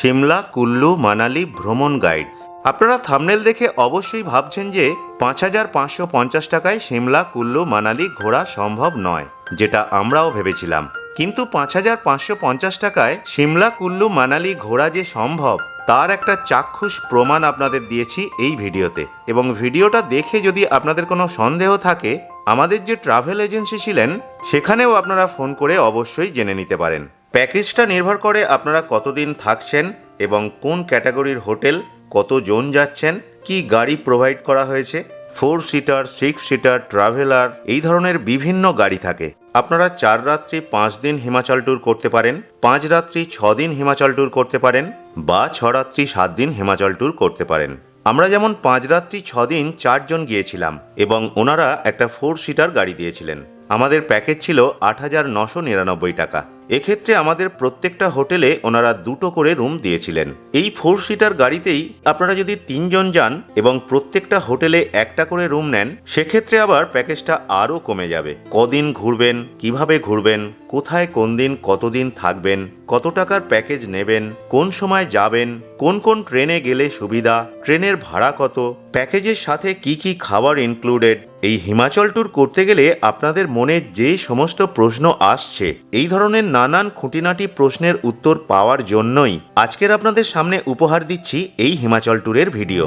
সিমলা কুল্লু মানালি ভ্রমণ গাইড। আপনারা থাম্বনেল দেখে অবশ্যই ভাবছেন যে ৫,৫৫০ টাকায় সিমলা কুল্লু মানালি ঘোরা সম্ভব নয়, যেটা আমরাও ভেবেছিলাম। কিন্তু ৫,৫৫০ টাকায় সিমলা কুল্লু মানালি ঘোরা যে সম্ভব তার একটা চাক্ষুষ প্রমাণ আপনাদের দিয়েছি এই ভিডিওতে। এবং ভিডিওটা দেখে যদি আপনাদের কোনো সন্দেহ থাকে, আমাদের যে ট্রাভেল এজেন্সি ছিলেন সেখানেও আপনারা ফোন করে অবশ্যই জেনে নিতে পারেন। প্যাকেজটা নির্ভর করে আপনারা কতদিন থাকছেন এবং কোন ক্যাটাগরির হোটেল, কতজন যাচ্ছেন, কি গাড়ি প্রোভাইড করা হয়েছে। 4 সিটার, 6 সিটার, ট্রাভেলার এই ধরনের বিভিন্ন গাড়ি থাকে। আপনারা 4 রাত্রি 5 দিন হিমাচল ট্যুর করতে পারেন, 5 রাত্রি 6 দিন হিমাচল ট্যুর করতে পারেন, বা 6 রাত্রি 7 দিন হিমাচল ট্যুর করতে পারেন। আমরা যেমন 5 রাত্রি 6 দিন 4 জন গিয়েছিলাম এবং ওনারা একটা 4 সিটার গাড়ি দিয়েছিলেন। আমাদের প্যাকেজ ছিল 8,999 টাকা। এক্ষেত্রে আমাদের প্রত্যেকটা হোটেলে ওনারা 2টো করে রুম দিয়েছিলেন। এই 4 সিটার গাড়িতেই আপনারা যদি 3 জন যান এবং প্রত্যেকটা হোটেলে একটা করে রুম নেন, সেক্ষেত্রে আবার প্যাকেজটা আরও কমে যাবে। কদিন ঘুরবেন, কিভাবে ঘুরবেন, কোথায় কোন দিন কতদিন থাকবেন, কত টাকার প্যাকেজ নেবেন, কোন সময় যাবেন, কোন কোন ট্রেনে গেলে সুবিধা, ট্রেনের ভাড়া কত, প্যাকেজের সাথে কি কি খাবার ইনক্লুডেড। এই হিমাচল ট্যুর করতে গেলে আপনাদের মনে যে সমস্ত প্রশ্ন আসছে, এই ধরনের নানান খুঁটিনাটি প্রশ্নের উত্তর পাওয়ার জন্যই আজকের আপনাদের সামনে উপহার দিচ্ছি এই হিমাচল ট্যুরের ভিডিও।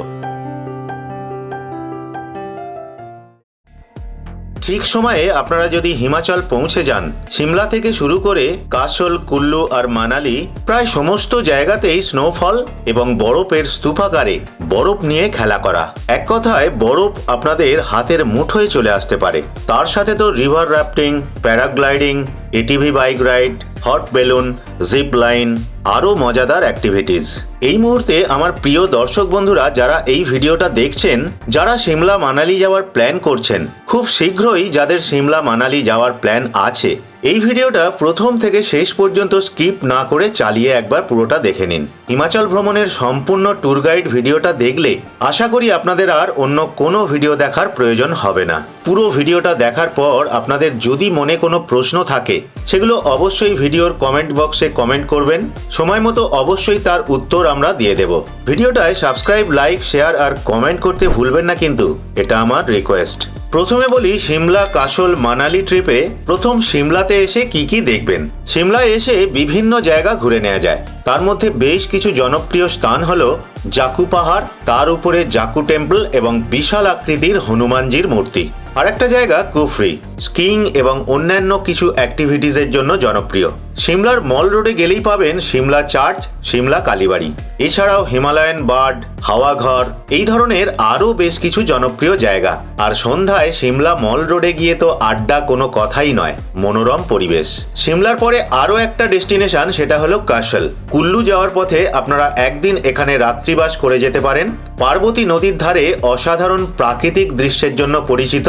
ঠিক সময়ে আপনারা যদি হিমাচল পৌঁছে যান, সিমলা থেকে শুরু করে কাসল, কুল্লু আর মানালি প্রায় সমস্ত জায়গাতেই স্নোফল এবং বরফের স্তূপাকারে বরফ নিয়ে খেলা করা। এক কথায় বরফ আপনাদের হাতের মুঠোয় চলে আসতে পারে। তার সাথে তো river rafting, paragliding, ATV bike ride, hot balloon, zip line, আরও মজাদার অ্যাক্টিভিটিস। এই মুহূর্তে আমার প্রিয় দর্শক বন্ধুরা যারা এই ভিডিওটা দেখছেন, যারা সিমলা মানালি যাওয়ার প্ল্যান করছেন, খুব শীঘ্রই যাদের সিমলা মানালি যাওয়ার প্ল্যান আছে, এই ভিডিওটা প্রথম থেকে শেষ পর্যন্ত স্কিপ না করে চালিয়ে একবার পুরোটা দেখে নিন। হিমাচল ভ্রমণের সম্পূর্ণ ট্যুর গাইড ভিডিওটা দেখলে আশা করি আপনাদের আর অন্য কোনো ভিডিও দেখার প্রয়োজন হবে না। পুরো ভিডিওটা দেখার পর আপনাদের যদি মনে কোনো প্রশ্ন থাকে, সেগুলো অবশ্যই ভিডিওর কমেন্ট বক্সে কমেন্ট করবেন। সময় মতো অবশ্যই তার উত্তর আমরা দিয়ে দেব। ভিডিওটায় সাবস্ক্রাইব, লাইক, শেয়ার আর কমেন্ট করতে ভুলবেন না কিন্তু, এটা আমার রিকোয়েস্ট। প্রথমে বলি সিমলা কাসল মানালি ট্রিপে প্রথম সিমলাতে এসে কি কি দেখবেন। সিমলায় এসে বিভিন্ন জায়গা ঘুরে নেওয়া যায়। তার মধ্যে বেশ কিছু জনপ্রিয় স্থান হলো জাকু পাহাড়, তার উপরে জাকু টেম্পল এবং বিশাল আকৃতির হনুমানজির মূর্তি। আর একটা জায়গা কুফরি, স্কিইং এবং অন্যান্য কিছু অ্যাক্টিভিটিসের জন্য জনপ্রিয়। সিমলার মল রোডে গেলেই পাবেন সিমলা চার্চ, সিমলা কালীবাড়ি, এছাড়াও হিমালয়ান বার্ড, হাওয়াঘর, এই ধরনের আরও বেশ কিছু জনপ্রিয় জায়গা। আর সন্ধ্যায় সিমলা মল রোডে গিয়ে তো আড্ডা কোনো কথাই নয়, মনোরম পরিবেশ। সিমলার পরে আরও একটা ডেস্টিনেশন, সেটা হলো কাসল। কুল্লু যাওয়ার পথে আপনারা একদিন এখানে রাত্রিবাস করে যেতে পারেন। পার্বতী নদীর ধারে অসাধারণ প্রাকৃতিক দৃশ্যের জন্য পরিচিত।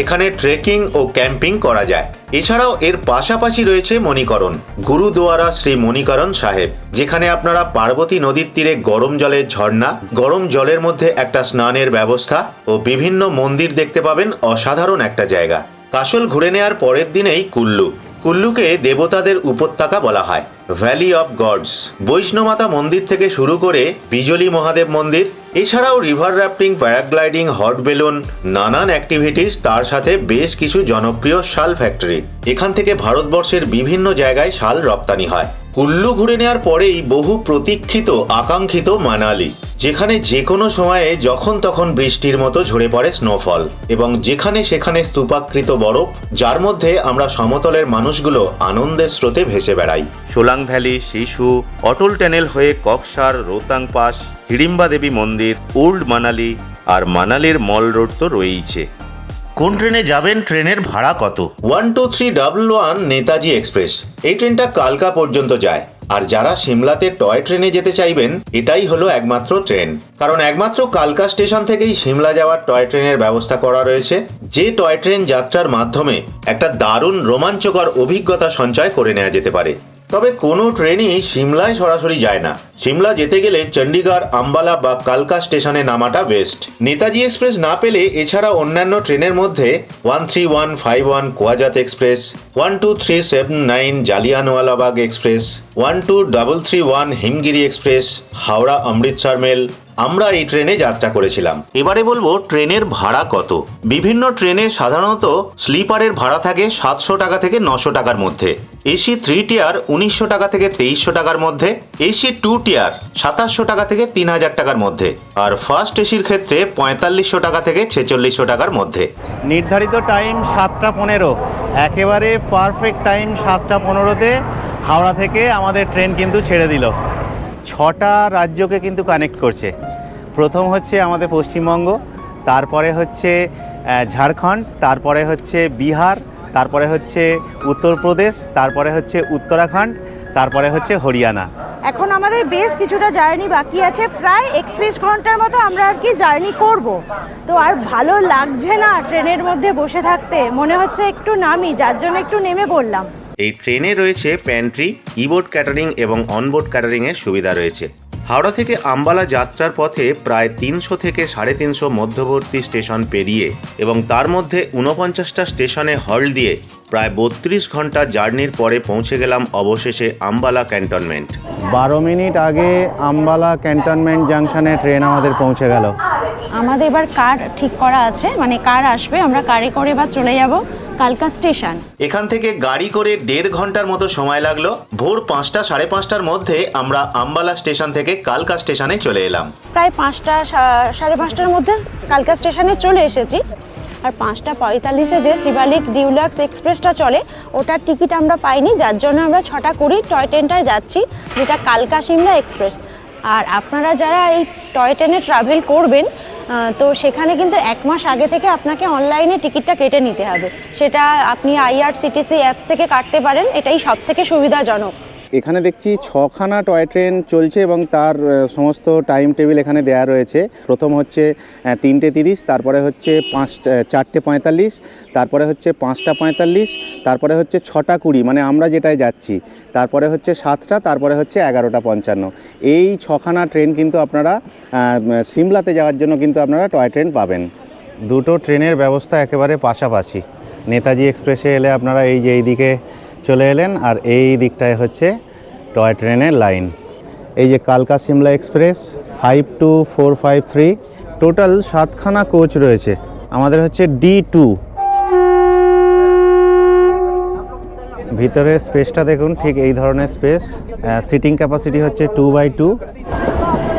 এখানে ট্রেকিং ও ক্যাম্পিং করা যায়। এছাড়াও এর পাশাপাশি রয়েছে মণিকরণ, গুরুদুয়ারা শ্রী মণিকরণ সাহেব, যেখানে আপনারা পার্বতী নদীর তীরে গরম জলের ঝর্ণা, গরম জলের মধ্যে একটা স্নানের ব্যবস্থা ও বিভিন্ন মন্দির দেখতে পাবেন। অসাধারণ একটা জায়গা। কাসল ঘুরে নেওয়ার পরের দিনেই কুল্লু। কুল্লুকে দেবতাদের উপত্যকা বলা হয়, ভ্যালি অফ গডস। বৈষ্ণমাতা মন্দির থেকে শুরু করে বিজলি মহাদেব মন্দির, এছাড়াও river rafting, paragliding, hot balloon, নানান অ্যাক্টিভিটিস, তার সাথে বেশ কিছু জনপ্রিয় শাল ফ্যাক্টরি। এখান থেকে ভারতবর্ষের বিভিন্ন জায়গায় শাল রপ্তানি হয়। কুল্লু ঘুরে নেওয়ার পরেই বহু প্রতীক্ষিত আকাঙ্ক্ষিত মানালি, যেখানে যে কোনো সময়ে যখন তখন বৃষ্টির মতো ঝরে পড়ে স্নোফল এবং যেখানে সেখানে স্তূপাকৃত বরফ, যার মধ্যে আমরা সমতলের মানুষগুলো আনন্দের স্রোতে ভেসে বেড়াই। সোলাং ভ্যালি, শিশু, অটল টানেল হয়ে ককসার, রোহতাং পাস, হিড়িম্বা দেবী মন্দির, ওল্ড মানালি আর মানালির মল রোড তো রয়েইছে। কোন ট্রেনে যাবেন, ট্রেনের ভাড়া কত? 12311 নেতাজি এক্সপ্রেস। এই ট্রেনটা কালকা পর্যন্ত যায়। আর যারা সিমলাতে টয় ট্রেনে যেতে চাইবেন, এটাই হলো একমাত্র ট্রেন। কারণ একমাত্র কালকা স্টেশন থেকেই সিমলা যাওয়ার টয় ট্রেনের ব্যবস্থা করা রয়েছে, যে টয় ট্রেন যাত্রার মাধ্যমে একটা দারুণ রোমাঞ্চকর অভিজ্ঞতা সঞ্চয় করে নেওয়া যেতে পারে। তবে কোনো ট্রেনই সিমলায় সরাসরি যায় না। সিমলা যেতে গেলে চণ্ডীগড়, আম্বালা বা কালকা স্টেশনে নামাটা বেস্ট। নেতাজি এক্সপ্রেস না পেলে এছাড়া অন্যান্য ট্রেনের মধ্যে 13151 কোয়াজাত express, 12379 Jallianwalabagh express, 12331 Himgiri express, Howrah Amritsar mail, আমরা এই ট্রেনে যাত্রা করেছিলাম। এবারে বলবো ট্রেনের ভাড়া কত। বিভিন্ন ট্রেনে সাধারণত স্লিপারের ভাড়া থাকে 700 টাকা থেকে 900 টাকার মধ্যে, এসি 3 টিয়ার 1900 টাকা থেকে 2300 টাকার মধ্যে, এসি 2 টিয়ার 2700 টাকা থেকে 3000 টাকার মধ্যে, আর ফার্স্ট এসির ক্ষেত্রে 4500 টাকা থেকে 4600 টাকার মধ্যে। নির্ধারিত টাইম 7:15, একেবারে পারফেক্ট টাইম 7:15-তে হাওড়া থেকে আমাদের ট্রেন কিন্তু ছেড়ে দিল। 6টা রাজ্যকে কিন্তু কানেক্ট করছে। প্রথম হচ্ছে আমাদের পশ্চিমবঙ্গ, তারপরে হচ্ছে ঝাড়খণ্ড, তারপরে হচ্ছে বিহার, তারপরে হচ্ছে উত্তরপ্রদেশ, তারপরে হচ্ছে উত্তরাখণ্ড, তারপরে হচ্ছে হরিয়ানা। এখন আমাদের বেশ কিছুটা জার্নি বাকি আছে, প্রায় 31 ঘন্টার মতো আমরা আর কি জার্নি করব। তো আর ভালো লাগছে না ট্রেনের মধ্যে বসে থাকতে, মনে হচ্ছে একটু নামি, যার জন্য একটু নেমে পড়লাম। এই ট্রেনে রয়েছে প্যান্ট্রি, ইবোর্ড ক্যাটারিং এবং অনবোর্ড ক্যাটারিং এর সুবিধা রয়েছে। হাওড়া থেকে আম্বালা যাত্রার পথে প্রায় 300 থেকে 350 মধ্যবর্তী স্টেশন পেরিয়ে এবং তার মধ্যে 49টা স্টেশনে হল্ট দিয়ে প্রায় 32 ঘন্টা জার্নির পরে পৌঁছে গেলাম অবশেষে আম্বালা ক্যান্টনমেন্ট। 12 মিনিট আগে আম্বালা ক্যান্টনমেন্ট জাংশনে ট্রেন আমাদের পৌঁছে গেল। আমাদের এবার কার ঠিক করা আছে, মানে কার আসবে, আমরা কারে করে এবার চলে যাব কালকা স্টেশন। এখান থেকে গাড়ি করে 1.5 ঘন্টার মতো সময় লাগলো। ভোর 5টা 5:30টার মধ্যে আমরা আম্বালা স্টেশন থেকে কালকা স্টেশনে চলে এলাম। প্রায় 5টা 5:30টার মধ্যে কালকা স্টেশনে চলে এসেছি। আর 5:45-এ যে শিবালিক ডিউলাক্স এক্সপ্রেসটা চলে, ওটার টিকিট আমরা পাইনি, যার জন্য আমরা 6:20 টয় ট্রেনটায় যাচ্ছি, যেটা কালকা সিমলা এক্সপ্রেস। আর আপনারা যারা এই টয় ট্রেনে ট্রাভেল করবেন, তো সেখানে কিন্তু 1 মাস আগে থেকে আপনাকে অনলাইনে টিকিটটা কেটে নিতে হবে। সেটা আপনি IRCTC অ্যাপস থেকে কাটতে পারেন, এটাই সবথেকে সুবিধাজনক। এখানে দেখছি 6খানা টয় ট্রেন চলছে এবং তার সমস্ত টাইম টেবিল এখানে দেয়া রয়েছে। প্রথম হচ্ছে 3:30, তারপরে হচ্ছে 4:45, তারপরে হচ্ছে 5:45, তারপরে হচ্ছে 6:20, মানে আমরা যেটায় যাচ্ছি, তারপরে হচ্ছে 7টা, তারপরে হচ্ছে 11:55। এই 6খানা ট্রেন কিন্তু আপনারা সিমলাতে যাওয়ার জন্য কিন্তু আপনারা টয় ট্রেন পাবেন। দুটো ট্রেনের ব্যবস্থা একেবারে পাশাপাশি। নেতাজি এক্সপ্রেসে এলে আপনারা এই যে এইদিকে চলে এলেন, আর এই দিকটায় হচ্ছে টয় ট্রেনের লাইন। এই যে কালকা সিমলা এক্সপ্রেস 52453, টোটাল 7খানা কোচ রয়েছে। আমাদের হচ্ছে D2। ভিতরে স্পেসটা দেখুন, ঠিক এই ধরনের স্পেস। সিটিং ক্যাপাসিটি হচ্ছে 2/2।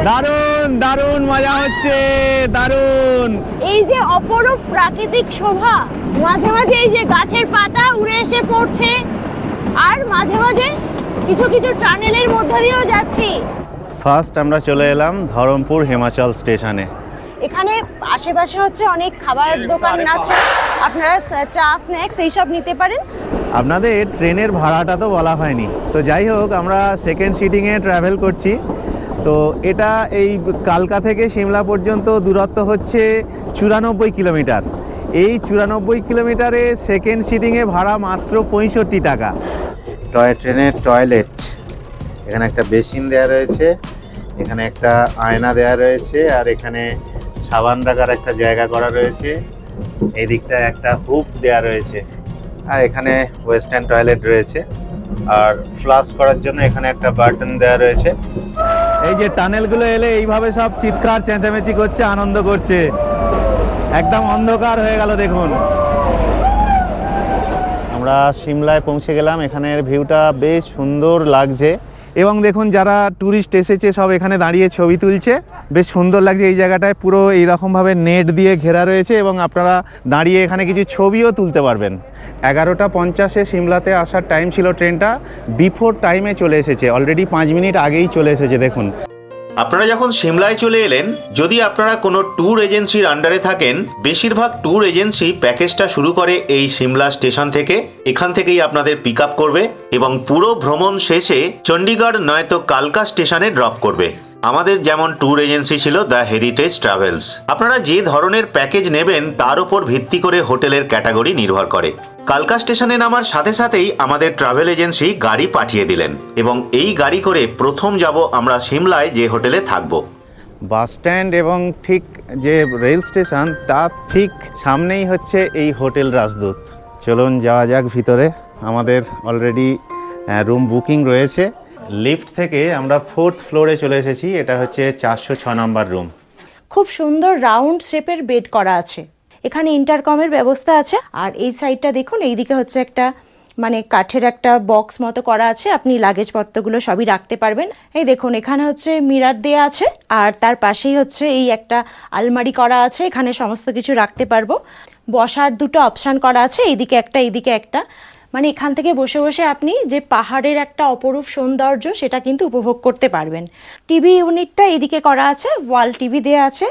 দারুণ দারুণ মজা হচ্ছে, দারুণ। এই যে অপরূপ প্রাকৃতিক শোভা, মাঝে মাঝে এই যে গাছের পাতা উড়ে এসে পড়ছে, আর মাঝে মাঝে কিছু কিছু টানেলের মধ্যে দিয়েও যাচ্ছি। ফার্স্ট আমরা চলে এলাম ধরমপুর হিমাচল স্টেশনে। এখানে আশেপাশে হচ্ছে অনেক খাবার দোকান আছে, আপনারা চা স্ন্যাক্স এইসব নিতে পারেন। আপনাদের ট্রেনের ভাড়াটা তো বলা হয়নি, তো যাই হোক আমরা সেকেন্ড সিটিংয়ে ট্রাভেল করছি। তো এটা এই কালকা থেকে সিমলা পর্যন্ত দূরত্ব হচ্ছে 94 কিলোমিটার। এই 94 কিলোমিটারে সেকেন্ড সিটিংয়ে ভাড়া মাত্র 65 টাকা। টয় ট্রেনের টয়লেট, এখানে একটা বেসিন দেওয়া রয়েছে, এখানে একটা আয়না দেওয়া রয়েছে, আর এখানে সাবান রাখার একটা জায়গা করা রয়েছে। এই দিকটায় একটা হুপ দেওয়া রয়েছে, আর এখানে ওয়েস্টার্ন টয়লেট রয়েছে, আর ফ্লাশ করার জন্য এখানে একটা বাটন দেওয়া রয়েছে। এই যে টানেলগুলো এলে এইভাবে সব চিৎকার চেঁচামেচি করছে, আনন্দ করছে। একদম অন্ধকার হয়ে গেল দেখুন। আমরা সিমলায় পৌঁছে গেলাম। এখানের ভিউটা বেশ সুন্দর লাগছে, এবং দেখুন যারা ট্যুরিস্ট এসেছে সব এখানে দাঁড়িয়ে ছবি তুলছে। বেশ সুন্দর লাগছে এই জায়গাটায়, পুরো এইরকমভাবে নেট দিয়ে ঘেরা রয়েছে এবং আপনারা দাঁড়িয়ে এখানে কিছু ছবিও তুলতে পারবেন। 11:50-এ সিমলাতে আসার টাইম ছিল, ট্রেনটা বিফোর টাইমে চলে এসেছে, অলরেডি 5 মিনিট আগেই চলে এসেছে দেখুন। আপনারা যখন সিমলায় চলে এলেন, যদি আপনারা কোনো ট্যুর এজেন্সির আন্ডারে থাকেন, বেশিরভাগ ট্যুর এজেন্সি প্যাকেজটা শুরু করে এই সিমলা স্টেশন থেকে। এখান থেকেই আপনাদের পিক আপ করবে এবং পুরো ভ্রমণ শেষে চণ্ডীগড় নয়তো কালকা স্টেশনে ড্রপ করবে। আমাদের যেমন ট্যুর এজেন্সি ছিল দ্য হেরিটেজ ট্রাভেলস। আপনারা যে ধরনের প্যাকেজ নেবেন তার উপর ভিত্তি করে হোটেলের ক্যাটাগরি নির্ভর করে। কালকা স্টেশনে নামার সাথে সাথেই আমাদের ট্রাভেল এজেন্সি গাড়ি পাঠিয়ে দিলেন এবং এই গাড়ি করে প্রথম যাব আমরা সিমলায় যে হোটেলে থাকব। বাস স্ট্যান্ড এবং ঠিক যে রেল স্টেশন তার ঠিক সামনেই হচ্ছে এই হোটেল রাজদূত। চলুন যাওয়া যাক ভিতরে। আমাদের অলরেডি রুম বুকিং রয়েছে। লিফট থেকে আমরা 4th ফ্লোরে চলে এসেছি। এটা হচ্ছে 406 নম্বর রুম। খুব সুন্দর রাউন্ড শেপের বেড করা আছে, এখানে ইন্টারকমের ব্যবস্থা আছে। আর এই সাইডটা দেখুন, এইদিকে হচ্ছে একটা মানে কাঠের একটা বক্স মতো করা আছে, আপনি লাগেজপত্রগুলো সবই রাখতে পারবেন। এই দেখুন এখানে হচ্ছে মিরার দেয়া আছে, আর তার পাশেই হচ্ছে এই একটা আলমারি করা আছে, এখানে সমস্ত কিছু রাখতে পারবো। বসার দুটো অপশান করা আছে, এইদিকে একটা এইদিকে একটা, মানে এখান থেকে বসে বসে আপনি যে পাহাড়ের একটা অপরূপ সৌন্দর্য সেটা কিন্তু উপভোগ করতে পারবেন। টিভি ইউনিটটা এদিকে করা আছে, ওয়াল টিভি দেয়া আছে।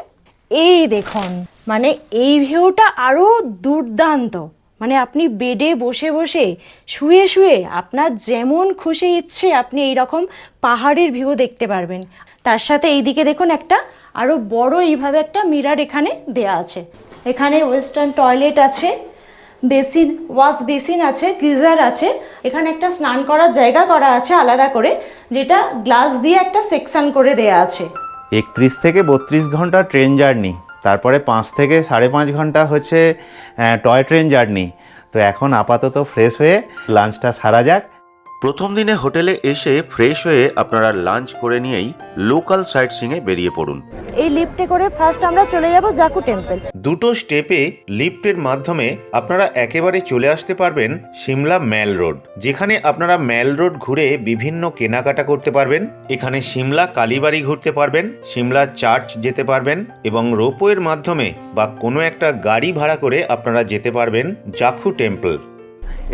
এই দেখুন মানে এই ভিউটা আরও দুর্দান্ত, মানে আপনি বেডে বসে বসে শুয়ে শুয়ে আপনার যেমন খুশি ইচ্ছে আপনি এই রকম পাহাড়ের ভিউ দেখতে পারবেন। তার সাথে এইদিকে দেখুন একটা আরও বড় এইভাবে একটা মিরার এখানে দেয়া আছে। এখানে ওয়েস্টার্ন টয়লেট আছে, বেসিন, ওয়াশ বেসিন আছে, গিজার আছে। এখানে একটা স্নান করার জায়গা করা আছে আলাদা করে, যেটা গ্লাস দিয়ে একটা সেকশন করে দেয়া আছে। 31 থেকে 32 ঘন্টা ট্রেন জার্নি, তারপরে 5 থেকে 5.5 ঘন্টা হচ্ছে টয় ট্রেন জার্নি। তো এখন আপাতত ফ্রেশ হয়ে লাঞ্চটা সারা যাক। প্রথম দিনে হোটেলে এসে ফ্রেশ হয়ে আপনারা লাঞ্চ করে নিয়েই লোকাল সাইট সিংয়ে বেরিয়ে পড়ুন। এই লিফটে করে ফার্স্ট আমরা চলে যাব জাকু টেম্পল। দুটো স্টেপে লিফটের মাধ্যমে আপনারা একেবারে চলে আসতে পারবেন সিমলা ম্যাল রোড, যেখানে আপনারা ম্যাল রোড ঘুরে বিভিন্ন কেনাকাটা করতে পারবেন। এখানে সিমলা কালীবাড়ি ঘুরতে পারবেন, সিমলা চার্চ যেতে পারবেন এবং রোপওয়ের মাধ্যমে বা কোনো একটা গাড়ি ভাড়া করে আপনারা যেতে পারবেন জাকু টেম্পল।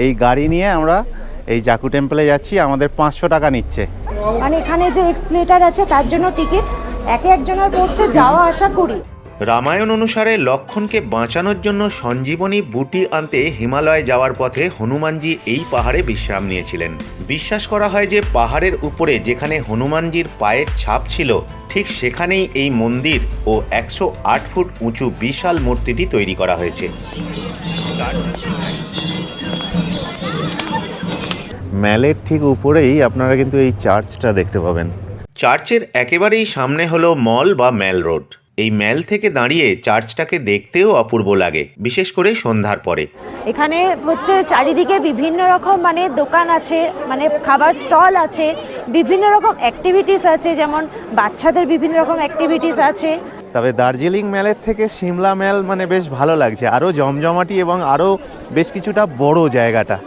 এই গাড়ি নিয়ে আমরা এই জাকু টেম্পলে যাচ্ছি। আমাদের 500 টাকা নিচ্ছে। মানে এখানে যে এক্সপ্লেটার আছে তার জন্য টিকিট একে একজনের পড়ছে যাওয়া আসা 20। রামায়ণ অনুসারে লক্ষণকে বাঁচানোর জন্য সঞ্জীবনী বুটি আনতে হিমালয় যাওয়ার পথে হনুমানজি এই পাহাড়ে বিশ্রাম নিয়েছিলেন। বিশ্বাস করা হয় যে পাহাড়ের উপরে যেখানে হনুমানজির পায়ের ছাপ ছিল ঠিক সেখানেই এই মন্দির ও 108 ফুট উঁচু বিশাল মূর্তিটি তৈরি করা হয়েছে। ম্যালের ঠিক উপরেই আপনারা কিন্তু এই চার্চটা দেখতে পাবেন। চার্চের একেবারেই সামনে হলো মল বা ম্যাল রোড। এই ম্যাল থেকে দাঁড়িয়ে চার্চটাকে দেখতেও অপূর্ব লাগে, বিশেষ করে সন্ধ্যার পরে। এখানে হচ্ছে চারিদিকে বিভিন্ন রকম মানে দোকান আছে, মানে খাবার স্টল আছে, বিভিন্ন রকম অ্যাক্টিভিটিস আছে, যেমন বাচ্চাদের বিভিন্ন রকম অ্যাক্টিভিটিস আছে। তবে দার্জিলিং ম্যালের থেকে সিমলা ম্যাল মানে বেশ ভালো লাগছে, আরও জমজমাটি এবং আরও বেশ কিছুটা বড় জায়গাটা।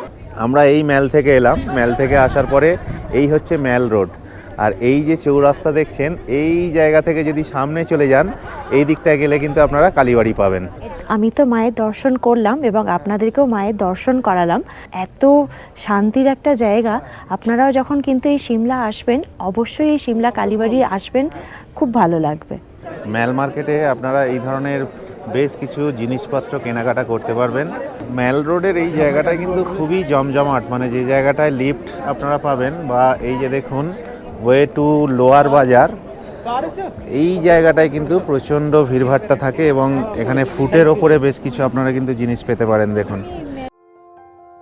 আমরা এই ম্যাল থেকে এলাম, ম্যাল থেকে আসার পরে এই হচ্ছে ম্যাল রোড। আর এই যে চৌরাস্তা দেখছেন, এই জায়গা থেকে যদি সামনে চলে যান এই দিকটায় গেলে কিন্তু আপনারা কালীবাড়ি পাবেন। আমি তো মায়ের দর্শন করলাম এবং আপনাদেরকেও মায়ের দর্শন করালাম। এত শান্তির একটা জায়গা। আপনারাও যখন কিন্তু এই সিমলা আসবেন অবশ্যই এই সিমলা কালীবাড়ি আসবেন, খুব ভালো লাগবে। ম্যাল মার্কেটে আপনারা এই ধরনের বেশ কিছু জিনিসপত্র কেনাকাটা করতে পারবেন। ম্যাল রোডের এই জায়গাটায় কিন্তু খুবই জমজমাট, মানে যে জায়গাটায় লিফট আপনারা পাবেন বা এই যে দেখুন ওয়ে টু লোয়ার বাজার, এই জায়গাটায় কিন্তু প্রচণ্ড ভিড়ভাট্টা থাকে এবং এখানে ফুটের ওপরে বেশ কিছু আপনারা কিন্তু জিনিস পেতে পারেন। দেখুন,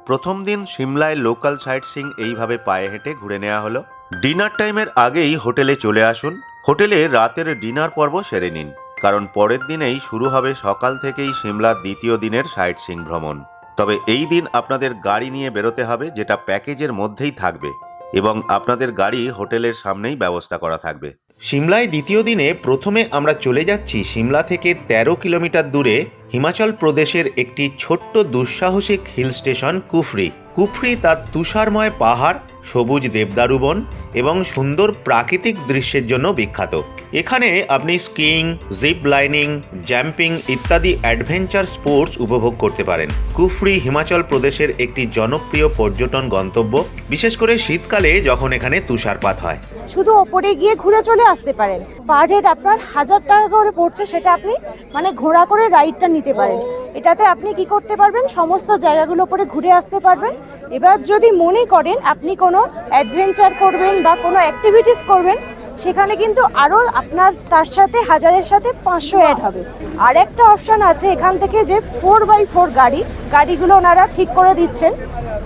প্রথম দিন সিমলায় লোকাল সাইট সিং এইভাবে পায়ে হেঁটে ঘুরে নেওয়া হলো। ডিনার টাইমের আগেই হোটেলে চলে আসুন। হোটেলে রাতের ডিনার পর্ব সেরে নিন, কারণ পরের দিনেই শুরু হবে সকাল থেকেই সিমলার দ্বিতীয় দিনের সাইট সিং ভ্রমণ। তবে এই দিন আপনাদের গাড়ি নিয়ে বেরোতে হবে, যেটা প্যাকেজের মধ্যেই থাকবে এবং আপনাদের গাড়ি হোটেলের সামনেই ব্যবস্থা করা থাকবে। সিমলায় দ্বিতীয় দিনে প্রথমে আমরা চলে যাচ্ছি সিমলা থেকে 13 কিলোমিটার দূরে হিমাচল প্রদেশের একটি ছোট্ট দুঃসাহসিক হিল স্টেশন কুফরি। কুফরি তার তুষারময় পাহাড়, সবুজ দেবদারু বন এবং সুন্দর প্রাকৃতিক দৃশ্যের জন্য বিখ্যাত। এখানে আপনি স্কিইং, জিপ লাইনিং, জাম্পিং ইত্যাদি অ্যাডভেঞ্চার স্পোর্টস উপভোগ করতে পারেন। কুফরি হিমাচল প্রদেশের একটি জনপ্রিয় পর্যটন গন্তব্য, বিশেষ করে শীতকালে যখন এখানে তুষারপাত হয়। শুধু ওপরে গিয়ে ঘুরে চলে আসতে পারেন। পার হেড আপনার 1000 টাকা করে পড়ছে, সেটা আপনি মানে ঘোড়া করে রাইডটা নিতে পারেন। এটাতে আপনি কি করতে পারবেন, সমস্ত জায়গাগুলো উপরে ঘুরে আসতে পারবেন। এবার যদি মনে করেন আপনি কোনো অ্যাডভেঞ্চার করবেন বা কোনো অ্যাক্টিভিটিস করবেন, সেখানে কিন্তু আরও আপনার তার সাথে 1000-এর সাথে 500 অ্যাড হবে। আর একটা অপশান আছে এখান থেকে যে 4x4 গাড়ি, গাড়িগুলো ওনারা ঠিক করে দিচ্ছেন।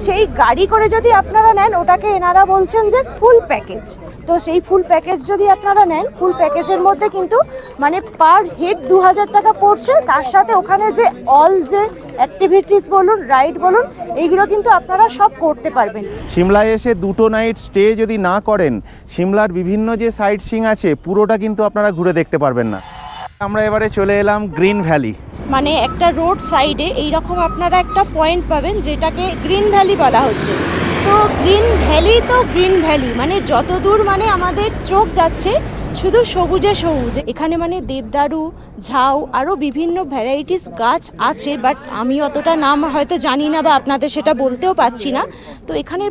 সেই গাড়ি করে যদি আপনারা নেন ওটাকে এনারা বলছেন যে ফুল প্যাকেজ। তো সেই ফুল প্যাকেজ যদি আপনারা নেন, ফুল প্যাকেজের মধ্যে কিন্তু মানে পার হেড 2000 টাকা পড়ছে। তার সাথে ওখানে যে অল যে অ্যাক্টিভিটিস বলুন, রাইড বলুন, এইগুলো কিন্তু আপনারা সব করতে পারবেন। সিমলায় এসে 2 নাইট স্টে যদি না করেন, সিমলার বিভিন্ন যে সাইট সিং আছে পুরোটা কিন্তু আপনারা ঘুরে দেখতে পারবেন না। আমরা এবারে চলে এলাম গ্রিন ভ্যালি। মানে একটা রোড সাইডে এইরকম আপনারা একটা পয়েন্ট পাবেন যেটাকে গ্রিন ভ্যালি বলা হচ্ছে। তো গ্রিন ভ্যালি তো গ্রিন ভ্যালি, মানে যতদূর মানে আমাদের চোখ যাচ্ছে শুধু সবুজে সবুজ। এখানে মানে দেবদারু, ঝাউ, আরও বিভিন্ন ভ্যারাইটিস গাছ আছে, বাট আমি অতটা নাম হয়তো জানি না বা আপনাদের সেটা বলতেও পারছি না। তো এখানে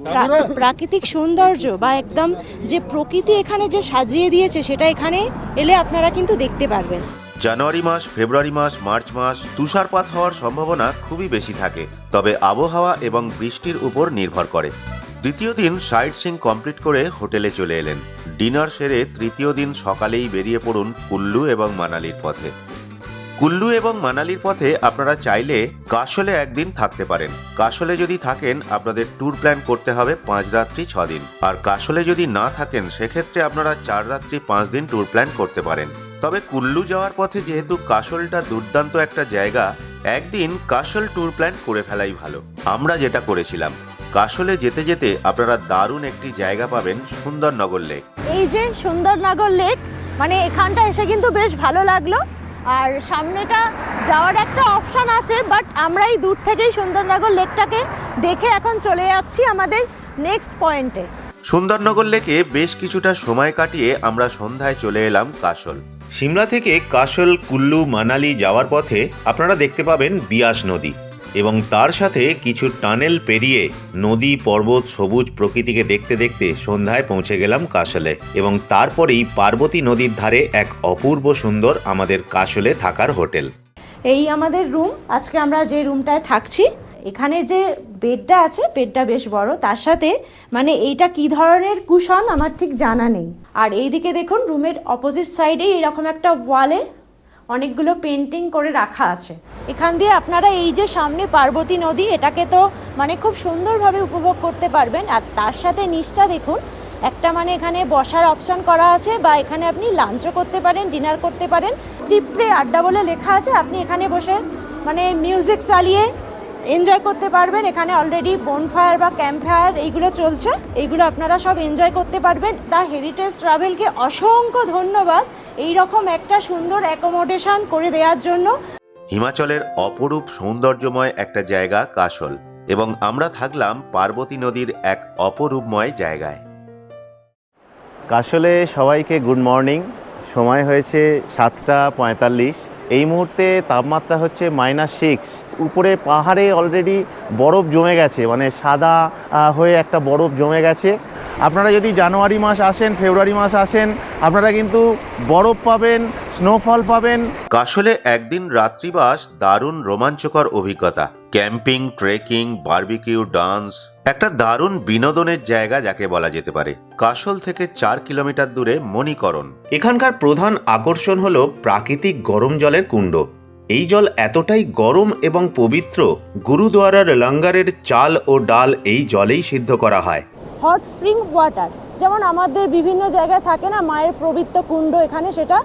প্রাকৃতিক সৌন্দর্য বা একদম যে প্রকৃতি এখানে যে সাজিয়ে দিয়েছে সেটা এখানে এলে আপনারা কিন্তু দেখতে পারবেন। জানুয়ারি মাস, ফেব্রুয়ারি মাস, মার্চ মাস তুষারপাত হওয়ার সম্ভাবনা খুবই বেশি থাকে, তবে আবহাওয়া এবং বৃষ্টির উপর নির্ভর করে। দ্বিতীয় দিন সাইট সিং কমপ্লিট করে হোটেলে চলে এলেন। ডিনার সেরে তৃতীয় দিন সকালেই বেরিয়ে পড়ুন কুল্লু এবং মানালির পথে। কুল্লু এবং মানালির পথে আপনারা চাইলে কাশলে একদিন থাকতে পারেন। কাশলে যদি থাকেন আপনাদের ট্যুর প্ল্যান করতে হবে 5 রাত্রি 6 দিন, আর কাশলে যদি না থাকেন সেক্ষেত্রে আপনারা 4 রাত্রি 5 দিন ট্যুর প্ল্যান করতে পারেন। তবে কুল্লু যাওয়ার পথে যেহেতু কাশলটা দুর্দান্ত একটা জায়গা, একদিন কাশল ট্যুর প্ল্যান করে ফেলাই ভালো। আমরা যেটা করেছিলাম, কাশলে যেতে যেতে আপনারা দারুণ একটি জায়গা পাবেন, সুন্দরনগর লেক। এই যে সুন্দরনগর লেক, মানে এখানটা এসে কিন্তু বেশ ভালো লাগলো। আর সামনেটা যাওয়ার একটা অপশান আছে, বাট আমরা এই দূর থেকেই সুন্দরনগর লেকটাকে দেখে এখন চলে যাচ্ছি আমাদের নেক্সট পয়েন্টে। সুন্দরনগর লেকে বেশ কিছুটা সময় কাটিয়ে আমরা সন্ধ্যায় চলে এলাম কাশল। সিমলা থেকে কাশল, কুল্লু, মানালি যাওয়ার পথে আপনারা দেখতে পাবেন বিয়াস নদী এবং তার সাথে কিছু টানেল পেরিয়ে নদী, পর্বত, সবুজ প্রকৃতিকে দেখতে দেখতে সন্ধ্যায় পৌঁছে গেলাম কাশলে এবং তারপরেই পার্বতী নদীর ধারে এক অপূর্ব সুন্দর আমাদের কাশলে থাকার হোটেল। এই আমাদের রুম, আজকে আমরা যে রুমটায় থাকছি। এখানে যে বেডটা আছে, বেডটা বেশ বড়, তার সাথে মানে এইটা কি ধরনের কুশন আমার ঠিক জানা নেই। আর এইদিকে দেখুন রুমের অপোজিট সাইডে এরকম একটা ওয়ালে অনেকগুলো পেন্টিং করে রাখা আছে। এখান দিয়ে আপনারা এই যে সামনে পার্বতী নদী, এটাকে তো মানে খুব সুন্দরভাবে উপভোগ করতে পারবেন। আর তার সাথে নিচটা দেখুন, একটা মানে এখানে বসার অপশন করা আছে, বা এখানে আপনি লাঞ্চও করতে পারেন, ডিনার করতে পারেন। টিপ্রে আড্ডা বলে লেখা আছে, আপনি এখানে বসে মানে মিউজিক চালিয়ে এনজয় করতে পারবেন। এখানে অলরেডি বনফায়ার বা ক্যাম্প ফায়ার এইগুলো চলছে, এইগুলো আপনারা সব এনজয় করতে পারবেন। দ্য হেরিটেজ ট্রাভেলকে অসংখ্য ধন্যবাদ এই রকম একটা সুন্দর অ্যাকোমোডেশন করে দেওয়ার জন্য। হিমাচলের অপরূপ সৌন্দর্যময় একটা জায়গা কাশল, এবং আমরা থাকলাম পার্বতী নদীর এক অপরূপময় জায়গায়। কাশলে সবাইকে গুড মর্নিং। সময় হয়েছে 7:45। এই মুহূর্তে তাপমাত্রা হচ্ছে -6। উপরে পাহাড়ে অলরেডি বরফ জমে গেছে, মানে সাদা হয়ে একটা বরফ জমে গেছে। আপনারা যদি জানুয়ারি মাস আসেন, ফেব্রুয়ারি মাস আসেন, আপনারা কিন্তু বরফ পাবেন, স্নোফল পাবেন। কাশলে একদিন রাত্রিবাস দারুণ রোমাঞ্চকর অভিজ্ঞতা। ক্যাম্পিং, ট্রেকিং, বারবিকিউ, ডান্স, একটা দারুণ বিনোদনের জায়গা যাকে বলা যেতে পারে। কাশল থেকে 4 কিলোমিটার দূরে মণিকরণ। এখানকার প্রধান আকর্ষণ হলো প্রাকৃতিক গরম জলের কুণ্ড। এই জল এতটাই গরম এবং পবিত্র, গুরুদুয়ারার লঙ্গারের চাল ও ডাল এই জলেই সিদ্ধ করা হয়। হট স্প্রিং ওয়াটার, যেমন আমাদের বিভিন্ন জায়গায় থাকে না মায়ের পবিত্র কুণ্ড, এখানে সেটা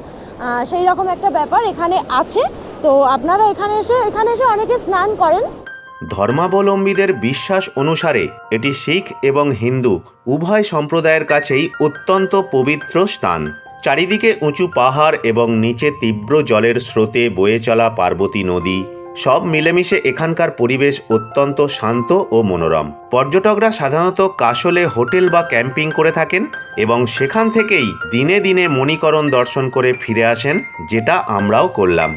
সেই রকম একটা ব্যাপার এখানে আছে। তো আপনারা এখানে এসে অনেকে স্নান করেন। ধর্মাবলম্বীদের বিশ্বাস অনুসারে এটি শিখ এবং হিন্দু উভয় সম্প্রদায়ের কাছেই অত্যন্ত পবিত্র স্থান। চারিদিকে উঁচু পাহাড় এবং নিচে তীব্র জলের স্রোতে বয়ে চলা পার্বতী নদী, সব মিলেমিশে এখানকার পরিবেশ অত্যন্ত শান্ত ও মনোরম। পর্যটকরা সাধারণত কাশলে হোটেল বা ক্যাম্পিং করে থাকেন এবং সেখান থেকেই দিনে দিনে মণিকরণ দর্শন করে ফিরে আসেন, যেটা আমরাও করলাম।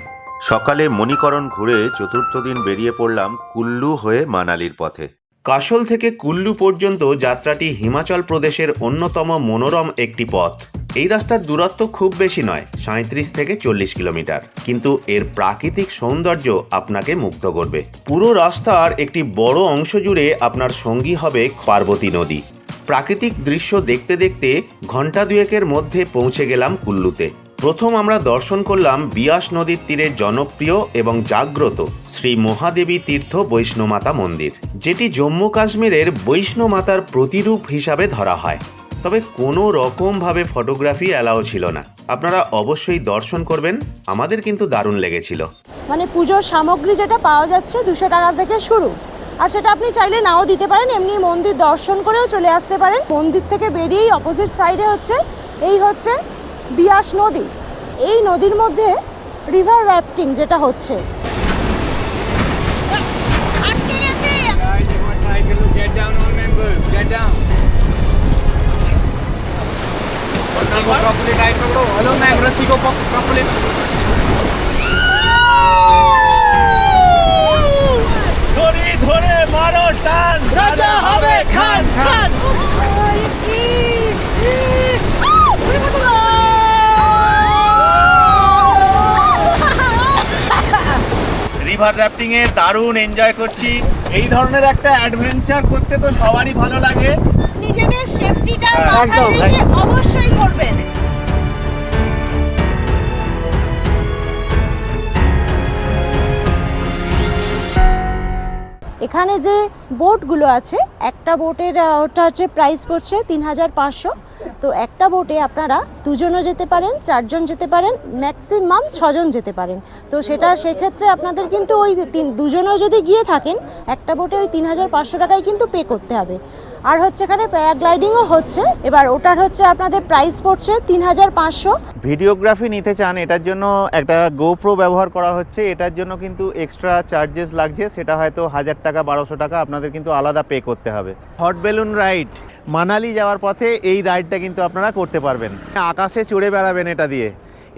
সকালে মণিকরণ ঘুরে চতুর্থ দিন বেরিয়ে পড়লাম কুল্লু হয়ে মানালির পথে। কাশল থেকে কুল্লু পর্যন্ত যাত্রাটি হিমাচল প্রদেশের অন্যতম মনোরম একটি পথ। এই রাস্তার দূরত্ব খুব বেশি নয়, 37 থেকে 40 কিলোমিটার, কিন্তু এর প্রাকৃতিক সৌন্দর্য আপনাকে মুগ্ধ করবে। পুরো রাস্তার একটি বড় অংশ জুড়ে আপনার সঙ্গী হবে পার্বতী নদী। প্রাকৃতিক দৃশ্য দেখতে দেখতে ঘন্টা দুয়েকের মধ্যে পৌঁছে গেলাম কুল্লুতে। প্রথম আমরা দর্শন করলাম বিয়াস নদীর তীরে জনপ্রিয় এবং জাগ্রত শ্রী মহাদেবী তীর্থ বৈষ্ণোমাতা মন্দির, যেটি জম্মু কাশ্মীরের বৈষ্ণোমাতার প্রতিরূপ হিসাবে ধরা হয়। তবে কোনো রকমভাবে ফটোগ্রাফি অ্যালাও ছিল না। আপনারা অবশ্যই দর্শন করবেন, আমাদের কিন্তু দারুণ লেগেছিল। মানে পুজোর সামগ্রী যেটা পাওয়া যাচ্ছে 200 টাকা থেকে শুরু, আর সেটা আপনি চাইলে নাও দিতে পারেন, এমনি মন্দির দর্শন করেও চলে আসতে পারেন। মন্দির থেকে বেরিয়েই অপোজিট সাইডে হচ্ছে বিয়াস নদী। এই নদীর মধ্যে রিভার র্যাফটিং যেটা হচ্ছে। ধরে মারো টান, রাজা হবে খান খান। রিভার র্যাফটিং এ দারুণ এনজয় করছি। এই ধরনের একটা অ্যাডভেঞ্চার করতে তো সবারই ভালো লাগে। নিজেদের সেফটিটা মাথায় একদম, রেখে অবশ্যই করবেন। এখানে যে বোটগুলো আছে, একটা বোটের ওটা হচ্ছে প্রাইস পড়ছে 3500। তো একটা বোটে আপনারা 2 জনও যেতে পারেন, 4 জন যেতে পারেন, ম্যাক্সিমাম 6 জন যেতে পারেন। তো সেক্ষেত্রে আপনাদের কিন্তু ওই 2 জনও যদি গিয়ে থাকেন একটা বোটে ওই 3500 টাকায় কিন্তু পে করতে হবে। আর হচ্ছে এখানে প্যারাগ্লাইডিংও হচ্ছে, এবার ওটার হচ্ছে আপনাদের প্রাইস পড়ছে 3500। ভিডিওগ্রাফি নিতে চান, এটার জন্য একটা গোপ্রো ব্যবহার করা হচ্ছে, এটার জন্য কিন্তু এক্সট্রা চার্জেস লাগছে, সেটা হয়তো 1000 টাকা 1200 টাকা আপনাদের কিন্তু আলাদা পে করতে হবে। হট বেলুন রাইড, মানালি যাওয়ার পথে এই রাইডটা কিন্তু আপনারা করতে পারবেন। আকাশে চড়ে বেড়াবেন এটা দিয়ে,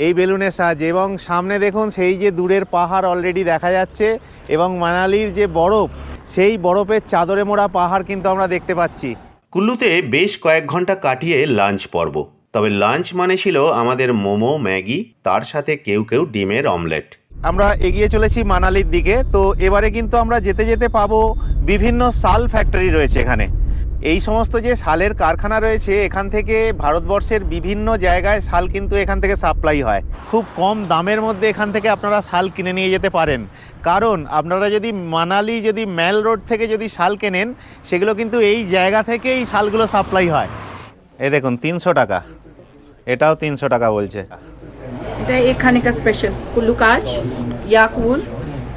এই বেলুনের সাহায্যে। এবং সামনে দেখুন সেই যে দূরের পাহাড় অলরেডি দেখা যাচ্ছে, এবং মানালির যে বরফ, সেই বরফের চাদরে মোড়া পাহাড় কিন্তু আমরা দেখতে পাচ্ছি। কুল্লুতে বেশ কয়েক ঘন্টা কাটিয়ে লাঞ্চ পর্ব। তবে লাঞ্চ মানে ছিল আমাদের মোমো, ম্যাগি, তার সাথে কেউ কেউ ডিমের অমলেট। আমরা এগিয়ে চলেছি মানালির দিকে। তো এবারে কিন্তু আমরা যেতে যেতে পাবো বিভিন্ন শাল ফ্যাক্টরি রয়েছে এখানে। এই সমস্ত যে শালের কারখানা রয়েছে, এখান থেকে ভারতবর্ষের বিভিন্ন জায়গায় শাল কিন্তু এখান থেকে সাপ্লাই হয়। খুব কম দামের মধ্যে এখান থেকে আপনারা শাল কিনে নিয়ে যেতে পারেন। কারণ আপনারা যদি মানালি যদি ম্যাল রোড থেকে যদি শাল কেনেন, সেগুলো কিন্তু এই জায়গা থেকেই শালগুলো সাপ্লাই হয়। এই দেখুন 300 টাকা, এটাও 300 টাকা বলছে। এটা এখানকার স্পেশাল কুল্লু কাজ ইয়াকুল,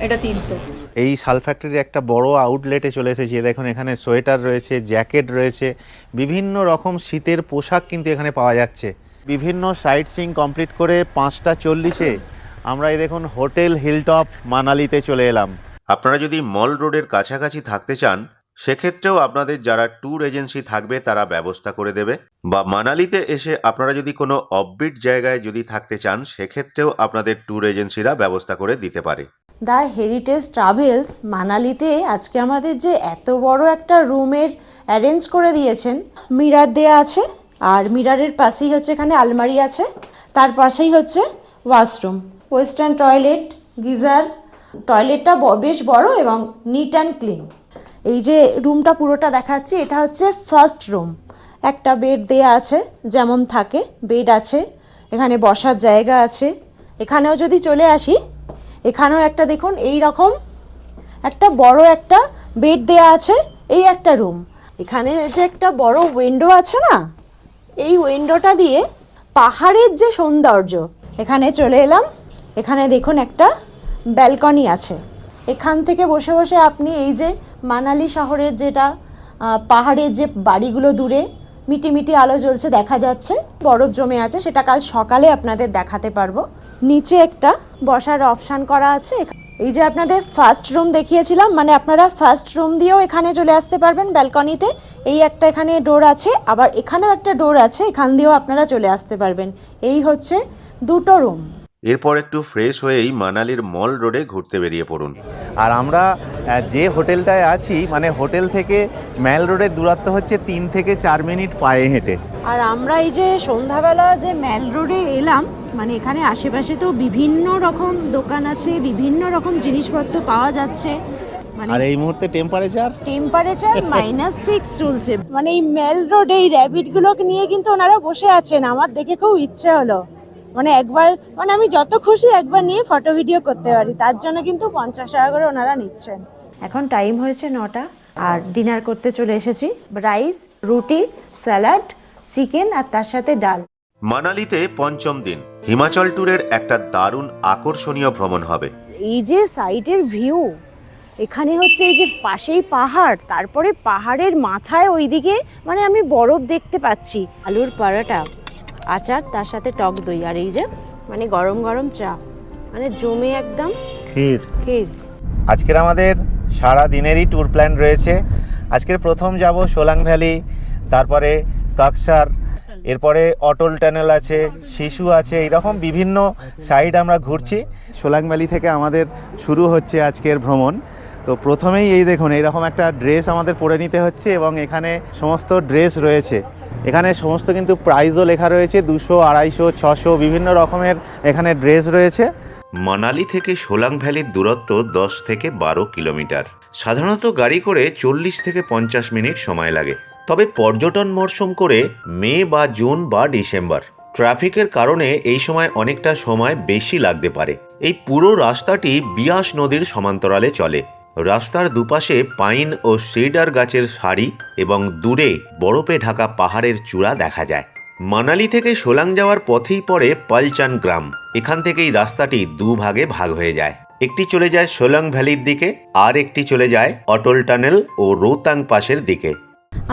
এটা 300। এই শাল ফ্যাক্টরির একটা বড় আউটলেটে চলে এসেছি। দেখুন এখানে সোয়েটার রয়েছে, জ্যাকেট রয়েছে, বিভিন্ন রকম শীতের পোশাক কিন্তু এখানে পাওয়া যাচ্ছে। বিভিন্ন সাইট সিইং কমপ্লিট করে 5:40 আমরা এই দেখুন হোটেল হিলটপ মানালিতে চলে এলাম। আপনারা যদি মল রোডের কাছাকাছি থাকতে চান, সেক্ষেত্রেও আপনাদের যারা ট্যুর এজেন্সি থাকবে তারা ব্যবস্থা করে দেবে। বা মানালিতে এসে আপনারা যদি কোনো অফবিট জায়গায় যদি থাকতে চান, সেক্ষেত্রেও আপনাদের ট্যুর এজেন্সিরা ব্যবস্থা করে দিতে পারে। দ্য হেরিটেজ ট্রাভেলস মানালিতে আজকে আমাদের যে এত বড় একটা রুমের অ্যারেঞ্জ করে দিয়েছেন, মিরার দেয়া আছে, আর মিরারের পাশেই হচ্ছে এখানে আলমারি আছে, তার পাশেই হচ্ছে ওয়াশরুম, ওয়েস্টার্ন টয়লেট, গিজার। টয়লেটটা বেশ বড় এবং নিট অ্যান্ড ক্লিন। এই যে রুমটা পুরোটা দেখাচ্ছি, এটা হচ্ছে ফার্স্ট রুম। একটা বেড দেয়া আছে, যেমন থাকে বেড আছে, এখানে বসার জায়গা আছে। এখানেও যদি চলে আসি, এখানেও একটা দেখুন এই রকম একটা বড় একটা বেড দেয়া আছে, এই একটা রুম। এখানে যে একটা বড় উইন্ডো আছে না, এই উইন্ডোটা দিয়ে পাহাড়ের যে সৌন্দর্য, এখানে চলে এলাম। এখানে দেখুন একটা ব্যালকনি আছে, এখান থেকে বসে বসে আপনি এই যে মানালি শহরের যেটা পাহাড়ের যে বাড়িগুলো দূরে মিটি মিটি আলো জ্বলছে দেখা যাচ্ছে, বরফ জমে আছে, সেটা কাল সকালে আপনাদের দেখাতে পারবো। নিচে একটা বসার অপশান করা আছে। এই যে আপনাদের ফার্স্ট রুম দেখিয়েছিলাম, মানে আপনারা ফার্স্ট রুম দিয়েও এখানে চলে আসতে পারবেন ব্যালকনিতে। এই একটা এখানে ডোর আছে, আবার এখানেও একটা ডোর আছে, এখান দিয়েও আপনারা চলে আসতে পারবেন। এই হচ্ছে 2টো রুম। এরপর একটু ফ্রেশ হয়েই মানালির মল রোডে ঘুরতে বেরিয়ে পড়ুন। আর আমরা যে হোটেলটায় আছি, মানে হোটেল থেকে ম্যাল রোডের দূরত্ব হচ্ছে 3 থেকে 4 মিনিট পায়ে হেঁটে। আর আমরা এই যে সন্ধ্যাবেলা যে ম্যাল রোডে এলাম, মানে এখানে আশেপাশে তো বিভিন্ন রকম দোকান আছে, বিভিন্ন রকম জিনিসপত্র পাওয়া যাচ্ছে। আর এই মুহূর্তে টেম্পারেচার -6 চলছে। মানে এই ম্যাল রোডে এই র্যাবিটগুলোকে নিয়ে কিন্তু ওনারা বসে আছেন, আমার দেখে খুব ইচ্ছে হলো। মানে একবার মানে আমি যত খুশি একবার নিয়ে ফটো ভিডিও করতে পারি, তার জন্য কিন্তু 50 টাকা করে ওনারা নিচ্ছেন। এখন টাইম হয়েছে 9টা, আর ডিনার করতে চলে এসেছি। রাইস, রুটি, স্যালাড, চিকেন আর তার সাথে ডাল। মানালিতে পঞ্চম দিন, হিমাচল ট্যুরের একটা দারুণ আকর্ষণীয় ভ্রমণ হবে। এই যে সাইডের ভিউ, এখানে হচ্ছে এই যে পাশেই পাহাড়, তারপরে পাহাড়ের মাথায় ওইদিকে মানে আমি বরফ দেখতে পাচ্ছি। আলুর পরোটা, আচার, তার সাথে টক দই, আর এই যে মানে গরম গরম চা, মানে জমে একদম ক্ষীর। ক্ষীর। আজকের আমাদের সারা দিনেরই ট্যুর প্ল্যান রয়েছে। আজকের প্রথম যাব সোলাং ভ্যালি, তারপরে কক্সার, এরপরে অটল টানেল আছে, শিশু আছে, এইরকম বিভিন্ন সাইড আমরা ঘুরছি। সোলাং ভ্যালি থেকে আমাদের শুরু হচ্ছে আজকের ভ্রমণ। তো প্রথমেই এই দেখুন, এইরকম একটা ড্রেস আমাদের পরে নিতে হচ্ছে এবং এখানে সমস্ত ড্রেস রয়েছে। এখানে সমস্ত কিন্তু প্রাইসও লেখা রয়েছে, 200, 250, 600 বিভিন্ন রকমের এখানে ড্রেস রয়েছে। মানালি থেকে সোলাং ভ্যালির দূরত্ব 10 থেকে 12 কিলোমিটার। সাধারণত গাড়ি করে 40 থেকে 50 মিনিট সময় লাগে। তবে পর্যটন মরশুম করে মে বা জুন বা ডিসেম্বর, ট্রাফিকের কারণে এই সময় অনেকটা সময় বেশি লাগতে পারে। এই পুরো রাস্তাটি বিয়াস নদীর সমান্তরালে চলে। রাস্তার দুপাশে পাইন ও সিডার গাছের সারি এবং দূরে বরফে ঢাকা পাহাড়ের চূড়া দেখা যায়। মানালি থেকে সোলাং যাওয়ার পথেই পড়ে পালচান গ্রাম। এখান থেকেই রাস্তাটি দুভাগে ভাগ হয়ে যায়। একটি চলে যায় সোলাং ভ্যালির দিকে, আর একটি চলে যায় অটল টানেল ও রোহতাং পাসের দিকে।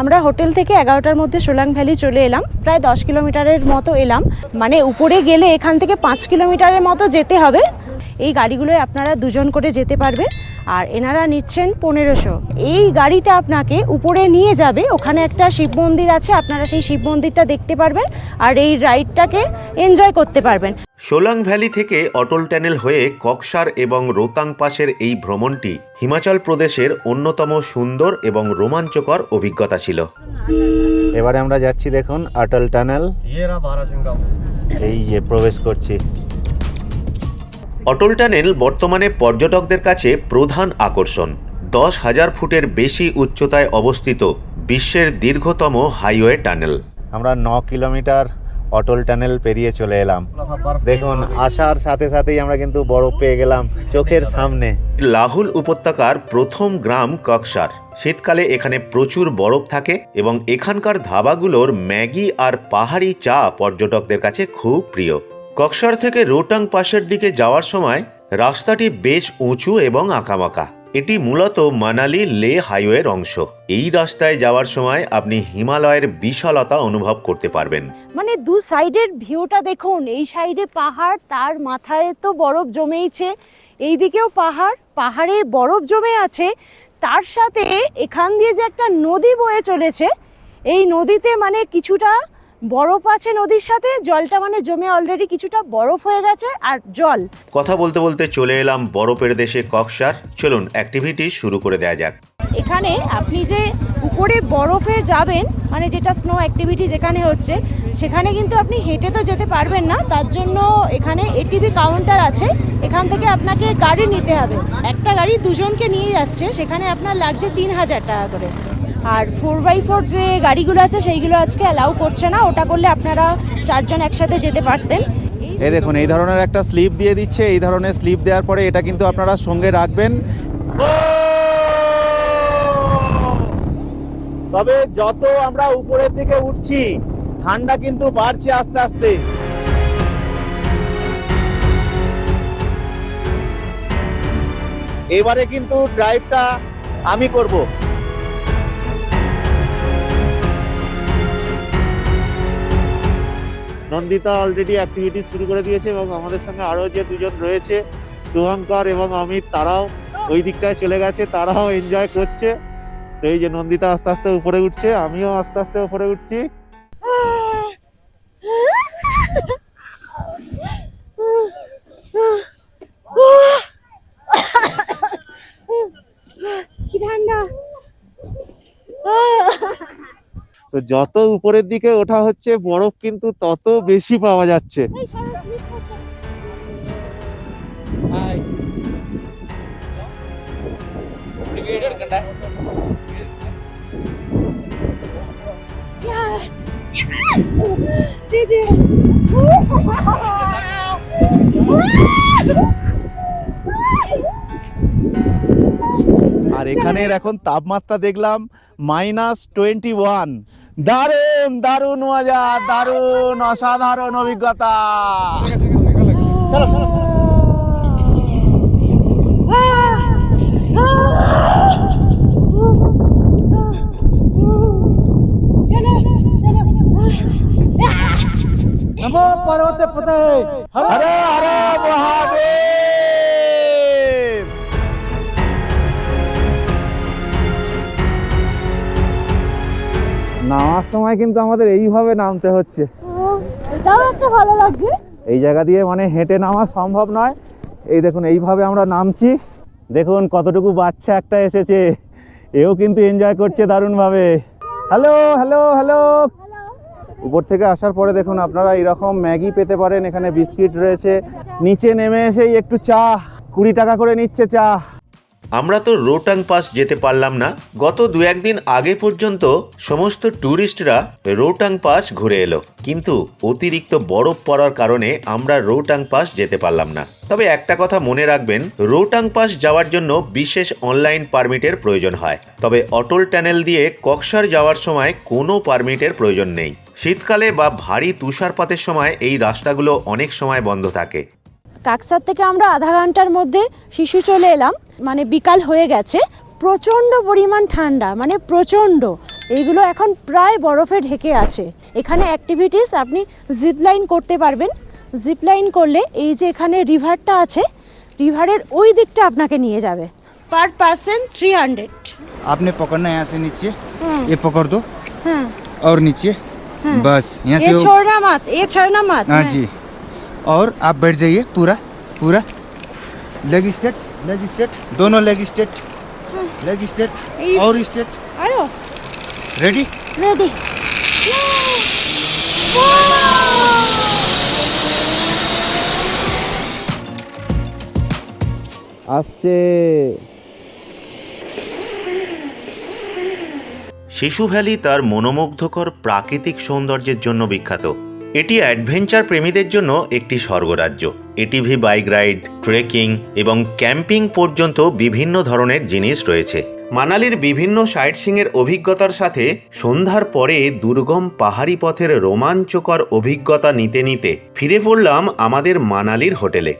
আমরা হোটেল থেকে 11টার মধ্যে সোলাং ভ্যালি চলে এলাম। প্রায় 10 কিলোমিটারের মতো এলাম, মানে উপরে গেলে এখান থেকে 5 কিলোমিটারের মতো যেতে হবে। এই গাড়িগুলোয় আপনারা দুজন করে যেতে পারবে, আর এনারা নিচ্ছেন 1500। এই গাড়িটা আপনাকে উপরে নিয়ে যাবে, ওখানে একটা শিব মন্দির আছে, আপনারা সেই শিব মন্দিরটা দেখতে পারবেন আর এই রাইডটাকে এনজয় করতে পারবেন। সোলাং ভ্যালি থেকে অটল টানেল হয়ে কক্সার এবং রোহতাং পাসের এই ভ্রমণটি হিমাচল প্রদেশের অন্যতম সুন্দর এবং রোমাঞ্চকর অভিজ্ঞতা ছিল। এবারে আমরা যাচ্ছি, দেখুন অটল টানেল, এই যে প্রবেশ করছি। অটল টানেল বর্তমানে পর্যটকদের কাছে প্রধান আকর্ষণ। 10,000 ফুটের বেশি উচ্চতায় অবস্থিত বিশ্বের দীর্ঘতম হাইওয়ে টানেল। আমরা 9 কিলোমিটার অটল টানেল পেরিয়ে চলে এলাম। দেখুন, আসার সাথে সাথেই আমরা কিন্তু বরফ পেয়ে গেলাম চোখের সামনে। লাহুল উপত্যকার প্রথম গ্রাম কক্সার। শীতকালে এখানে প্রচুর বরফ থাকে এবং এখানকার ধাবাগুলোর ম্যাগি আর পাহাড়ি চা পর্যটকদের কাছে খুব প্রিয়। কক্সার থেকে রোহতাং পাসের দিকে যাওয়ার সময় রাস্তাটি বেশ উঁচু এবং আঁকাবাঁকা। এটি মূলত মানালি লে হাইওয়ের অংশ। এই রাস্তায় যাওয়ার সময় আপনি হিমালয়ের বিশালতা অনুভব করতে পারবেন। মানে দু সাইডের ভিউটা দেখুন, এই সাইডে পাহাড়, তার মাথায় তো বরফ জমেইছে, এইদিকেও পাহাড়, পাহাড়ে বরফ জমে আছে, তার সাথে এখান দিয়ে যে একটা নদী বয়ে চলেছে, এই নদীতে মানে কিছুটা বরফ আছে নদীর সাথে, জলটা মানে জমে অলরেডি কিছুটা বরফ হয়ে গেছে আর জল। কথা বলতে বলতে চলে এলাম বরফের দেশে কক্সার। চলুন অ্যাক্টিভিটি শুরু করে দেওয়া যাক। এখানে আপনি যে উপরে বরফে যাবেন, মানে যেটা স্নো অ্যাক্টিভিটি যেখানে হচ্ছে, সেখানে কিন্তু আপনি হেঁটে তো যেতে পারবেন না, তার জন্য এখানে এটিভি কাউন্টার আছে, এখান থেকে আপনাকে গাড়ি নিতে হবে। একটা গাড়ি দুজনকে নিয়ে যাচ্ছে, সেখানে আপনার লাগছে 3000 টাকা করে। আর 4x4 যে গাড়িগুলো আছে সেইগুলো আজকে অ্যালাউ করছে না, ওটা করলে আপনারা 4 জন একসাথে যেতে পারতেন। এই দেখুন, এই ধরনের একটা স্লিপ দিয়ে দিচ্ছে। এই ধরনের স্লিপ দেওয়ার পরে এটা কিন্তু আপনারা সঙ্গে রাখবেন। তবে যত আমরা উপরের দিকে উঠছি, ঠান্ডা কিন্তু বাড়ছে আস্তে আস্তে। এবারে কিন্তু ড্রাইভটা আমি করব। নন্দিতা অলরেডি অ্যাক্টিভিটি শুরু করে দিয়েছে এবং আমাদের সঙ্গে আরও যে দুজন রয়েছে, শুভঙ্কর এবং অমিত, তারাও ওই দিকটায় চলে গেছে, তারাও এনজয় করছে। তো এই যে নন্দিতা আস্তে আস্তে উপরে উঠছে, আমিও আস্তে আস্তে উপরে উঠছি। কি ঠান্ডা! তো যত উপরের দিকে ওঠা হচ্ছে, বরফ কিন্তু তত বেশি পাওয়া যাচ্ছে। আর এখানের এখন তাপমাত্রা দেখলাম -21। দারুণ দারুণ মজা, দারুণ অসাধারণ অভিজ্ঞতা। नमो पार्वती पते হর হর মহাদেব। নামার সময় কিন্তু আমাদের এইভাবে নামতে হচ্ছে। এটাও একটা ভালো লাগছে। এই জায়গা দিয়ে মানে হেঁটে নামা সম্ভব নয়। এই দেখুন এইভাবে আমরা নামছি। দেখুন কতটুকু বাচ্চা একটা এসেছে, এও কিন্তু এনজয় করছে দারুণভাবে। Hello hello hello. উপর থেকে আসার পরে দেখুন আপনারা এরকম ম্যাগি পেতে পারেন, এখানে বিস্কিট রয়েছে। নিচে নেমে এসেই একটু চা, 20 টাকা করে নিচ্ছে চা। আমরা তো রোটাং পাস যেতে পারলাম না। গত 2-1 দিন আগে পর্যন্ত সমস্ত ট্যুরিস্টরা রোটাং পাস ঘুরে এলো, কিন্তু অতিরিক্ত বরফ পড়ার কারণে আমরা রোটাং পাস যেতে পারলাম না। তবে একটা কথা মনে রাখবেন, রোটাং পাস যাওয়ার জন্য বিশেষ অনলাইন পারমিটের প্রয়োজন হয়। তবে অটল টানেল দিয়ে কক্সর যাওয়ার সময় কোনো পারমিটের প্রয়োজন নেই। শীতকালে বা ভারী তুষারপাতের সময় এই রাস্তাগুলো অনেক সময় বন্ধ থাকে। কাকসার থেকে আমরা আধা ঘন্টার মধ্যে শিশু চলে এলাম, মানে বিকাল হয়ে গেছে। প্রচণ্ড পরিমাণ ঠান্ডা, মানে প্রচণ্ড। এইগুলো এখন প্রায় বরফে ঢেকে আছে। এখানে অ্যাক্টিভিটিস আপনি জিপ লাইন করতে পারবেন। জিপ লাইন করলে এই যে এখানে রিভারটা আছে, রিভারের ওই দিকটা আপনাকে নিয়ে যাবে। Per person 300। आपने पकड़ना है यहाँ से नीचे, ये पकड़ दो हाँ और नीचे, बस यहाँ ये से छोड़ना मत, ये छोड़ना मत। हाँ जी। और आप बैठ जाइए पूरा पूरा। लेग स्ट्रेट, दोनों लेग स्ट्रेट, और स्ट्रेट। आयो रेडी? रेडी। আসছে। শিশু ভ্যালি তার মনোমুগ্ধকর প্রাকৃতিক সৌন্দর্যের জন্য বিখ্যাত। এটি অ্যাডভেঞ্চার প্রেমীদের জন্য একটি স্বর্গরাজ্য। এটিভি বাইক রাইড, ট্রেকিং এবং ক্যাম্পিং পর্যন্ত বিভিন্ন ধরনের জিনিস রয়েছে। মানালির বিভিন্ন সাইটসিংয়ের অভিজ্ঞতার সাথে সন্ধ্যার পরে দুর্গম পাহাড়ি পথের রোমাঞ্চকর অভিজ্ঞতা নিতে নিতে ফিরে পড়লাম আমাদের মানালির হোটেলে।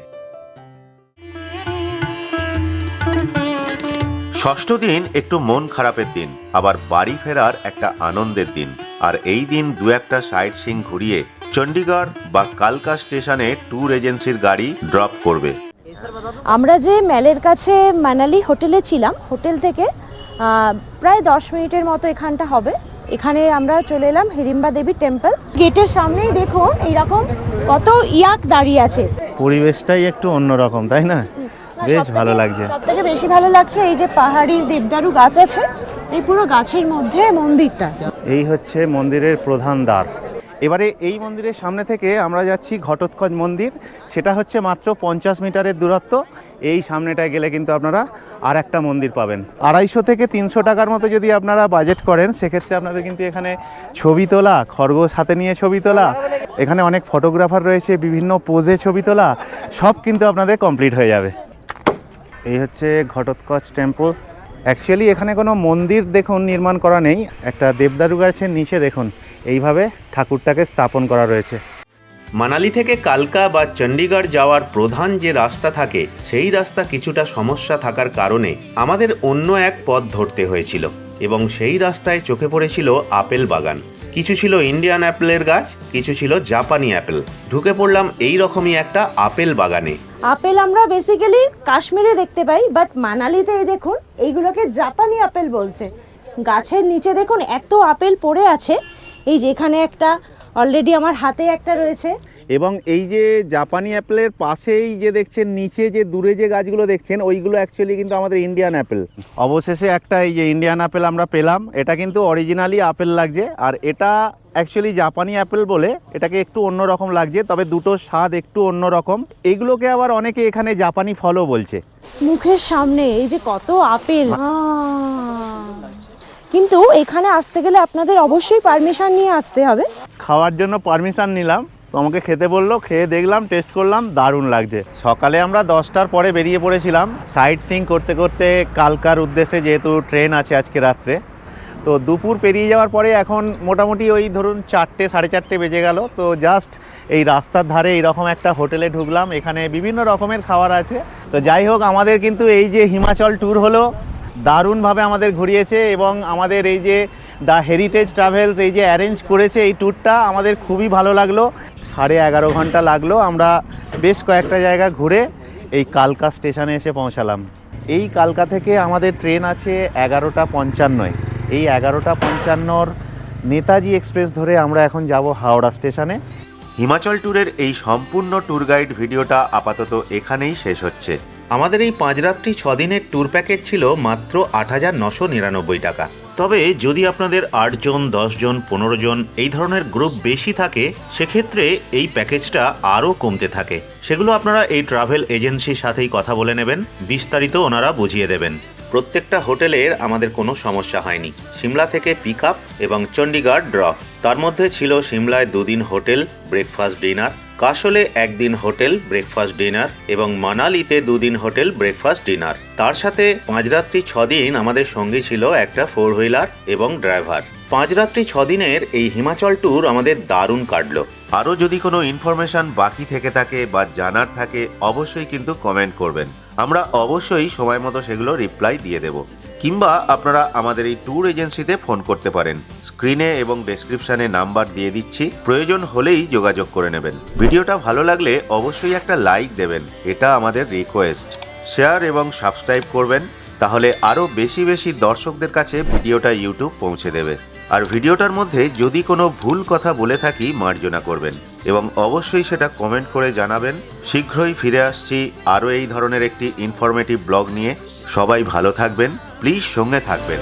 ষষ্ঠ দিন একটু মন খারাপের দিন, আবার বাড়ি ফেরার একটা আনন্দের দিন। আর এই দিন 2-1টা সাইট সিং ঘুরিয়ে চণ্ডীগড় বা কালকা স্টেশনে ট্যুর এজেন্সির গাড়ি ড্রপ করবে। আমরা যে ম্যালের কাছে মানালি হোটেলে ছিলাম, হোটেল থেকে প্রায় 10 মিনিটের মতো এখানটা হবে। এখানে আমরা চলে এলাম হিড়িম্বা দেবী টেম্পল। গেটের সামনেই দেখুন এইরকম কত ইয়াক দাঁড়িয়ে আছে। পরিবেশটাই একটু অন্যরকম, তাই না? বেশ ভালো লাগছে। সবথেকে বেশি ভালো লাগছে এই যে পাহাড়ি দেবদারু গাছ আছে, এই পুরো গাছের মধ্যে মন্দিরটা। এই হচ্ছে মন্দিরের প্রধান দ্বার। এবারে এই মন্দিরের সামনে থেকে আমরা যাচ্ছি ঘটোৎকচ মন্দির। সেটা হচ্ছে মাত্র 50 মিটারের দূরত্ব। এই সামনেটায় গেলে কিন্তু আপনারা আর একটা মন্দির পাবেন। 250 থেকে 300 টাকার মতো যদি আপনারা বাজেট করেন, সেক্ষেত্রে আপনাদের কিন্তু এখানে ছবি তোলা, খরগোশ হাতে নিয়ে ছবি তোলা, এখানে অনেক ফটোগ্রাফার রয়েছে, বিভিন্ন পোজে ছবি তোলা, সব কিন্তু আপনাদের কমপ্লিট হয়ে যাবে। এই হচ্ছে ঘটোৎকচ টেম্পল। অ্যাকচুয়ালি এখানে কোনো মন্দির দেখুন নির্মাণ করা নেই, একটা দেবদারু গাছের নিচে দেখুন এইভাবে ঠাকুরটাকে স্থাপন করা রয়েছে। মানালি থেকে কালকা বা চণ্ডীগড় যাওয়ার প্রধান যে রাস্তা থাকে, সেই রাস্তা কিছুটা সমস্যা থাকার কারণে আমাদের অন্য এক পথ ধরতে হয়েছিল, এবং সেই রাস্তায় চোখে পড়েছিল আপেল বাগান। কিছু ছিল ইন্ডিয়ান অ্যাপেলের গাছ, কিছু ছিল জাপানি অ্যাপেল। ঢুকে পড়লাম এই রকমই একটা আপেল বাগানে। আপেল আমরা বেসিক্যালি কাশ্মীরে দেখতে পাই, বাট মানালিতে এই দেখুন এইগুলোকে জাপানি আপেল বলছে। গাছের নিচে দেখুন এত আপেল পড়ে আছে। এই যেখানে একটা অলরেডি আমার হাতে একটা রয়েছে, এবং এই যে জাপানি অ্যাপেলের পাশেই যে দেখছেন নিচে যে দূরে যে গাছগুলো দেখছেন, ওইগুলো অ্যাকচুয়ালি কিন্তু আমাদের ইন্ডিয়ান অ্যাপেল। অবশেষে একটা এই যে ইন্ডিয়ান অ্যাপেল আমরা পেলাম। এটা কিন্তু অরিজিনালি আপেল লাগছে, আর এটা অ্যাকচুয়ালি জাপানি অ্যাপেল বলে এটাকে একটু অন্যরকম লাগছে, তবে দুটো স্বাদ একটু অন্যরকম। এইগুলোকে আবার অনেকে এখানে জাপানি ফলও বলছে। মুখের সামনে এই যে কত আপেল। কিন্তু এখানে আসতে গেলে আপনাদের অবশ্যই পারমিশন নিয়ে আসতে হবে। খাওয়ার জন্য পারমিশন নিলাম, তো আমাকে খেতে বললো, খেয়ে দেখলাম, টেস্ট করলাম, দারুণ লাগছে। সকালে আমরা 10টার পরে বেরিয়ে পড়েছিলাম সাইট সিইং করতে করতে কালকার উদ্দেশ্যে, যেহেতু ট্রেন আছে আজকে রাত্রে। তো দুপুর পেরিয়ে যাওয়ার পরে এখন মোটামুটি ওই ধরুন 4টে 4:30 বেজে গেল। তো জাস্ট এই রাস্তার ধারে এইরকম একটা হোটেলে ঢুকলাম, এখানে বিভিন্ন রকমের খাবার আছে। তো যাই হোক, আমাদের কিন্তু এই যে হিমাচল ট্যুর হলো, দারুণভাবে আমাদের ঘুরিয়েছে এবং আমাদের এই যে দ্য হেরিটেজ ট্রাভেলস এই যে অ্যারেঞ্জ করেছে এই ট্যুরটা, আমাদের খুবই ভালো লাগলো। 11.5 ঘন্টা লাগলো, আমরা বেশ কয়েকটা জায়গা ঘুরে এই কালকা স্টেশনে এসে পৌঁছালাম। এই কালকা থেকে আমাদের ট্রেন আছে 11:55। এই 11:55 নেতাজি এক্সপ্রেস ধরে আমরা এখন যাব হাওড়া স্টেশনে। হিমাচল ট্যুরের এই সম্পূর্ণ ট্যুর গাইড ভিডিওটা আপাতত এখানেই শেষ হচ্ছে। আমাদের এই 5 রাত্রি 6 দিনের ট্যুর প্যাকেজ ছিল মাত্র 8,999 টাকা। তবে যদি আপনাদের 8 জন, 10 জন, 15 জন এই ধরনের গ্রুপ বেশি থাকে, সেক্ষেত্রে এই প্যাকেজটা আরও কমতে থাকে। সেগুলো আপনারা এই ট্রাভেল এজেন্সির সাথেই কথা বলে নেবেন, বিস্তারিত ওনারা বুঝিয়ে দেবেন। প্রত্যেকটা হোটেলের আমাদের কোনো সমস্যা হয়নি। সিমলা থেকে পিক আপ এবং চণ্ডীগড় ড্রপ, তার মধ্যে ছিল সিমলায় 2 দিন হোটেল, ব্রেকফাস্ট ডিনার, কাশলে 1 দিন হোটেল, ব্রেকফাস্ট ডিনার এবং মানালিতে 2 দিন হোটেল, ব্রেকফাস্ট ডিনার। তার সাথে 5 রাত্রি 6 দিন আমাদের সঙ্গে ছিল একটা 4 হুইলার এবং ড্রাইভার। 5 রাত্রি 6 দিনের এই হিমাচল ট্যুর আমাদের দারুণ কাটলো। আরও যদি কোনো ইনফরমেশন বাকি থেকে থাকে বা জানার থাকে, অবশ্যই কিন্তু কমেন্ট করবেন। আমরা অবশ্যই সময় মতো সেগুলো রিপ্লাই দিয়ে দেব। কিংবা আপনারা আমাদের এই ট্যুর এজেন্সিতে ফোন করতে পারেন। স্ক্রিনে এবং ডেসক্রিপশনে নাম্বার দিয়ে দিচ্ছি, প্রয়োজন হলেই যোগাযোগ করে নেবেন। ভিডিওটা ভালো লাগলে অবশ্যই একটা লাইক দেবেন, এটা আমাদের রিকোয়েস্ট। শেয়ার এবং সাবস্ক্রাইব করবেন, তাহলে আরও বেশি বেশি দর্শকদের কাছে ভিডিওটা ইউটিউব পৌঁছে দেবে। আর ভিডিওটার মধ্যে যদি কোনো ভুল কথা বলে থাকি মার্জনা করবেন এবং অবশ্যই সেটা কমেন্ট করে জানাবেন। শীঘ্রই ফিরে আসছি আরও এই ধরনের একটি ইনফরমেটিভ ব্লগ নিয়ে। সবাই ভালো থাকবেন, প্লিজ সঙ্গে থাকবেন।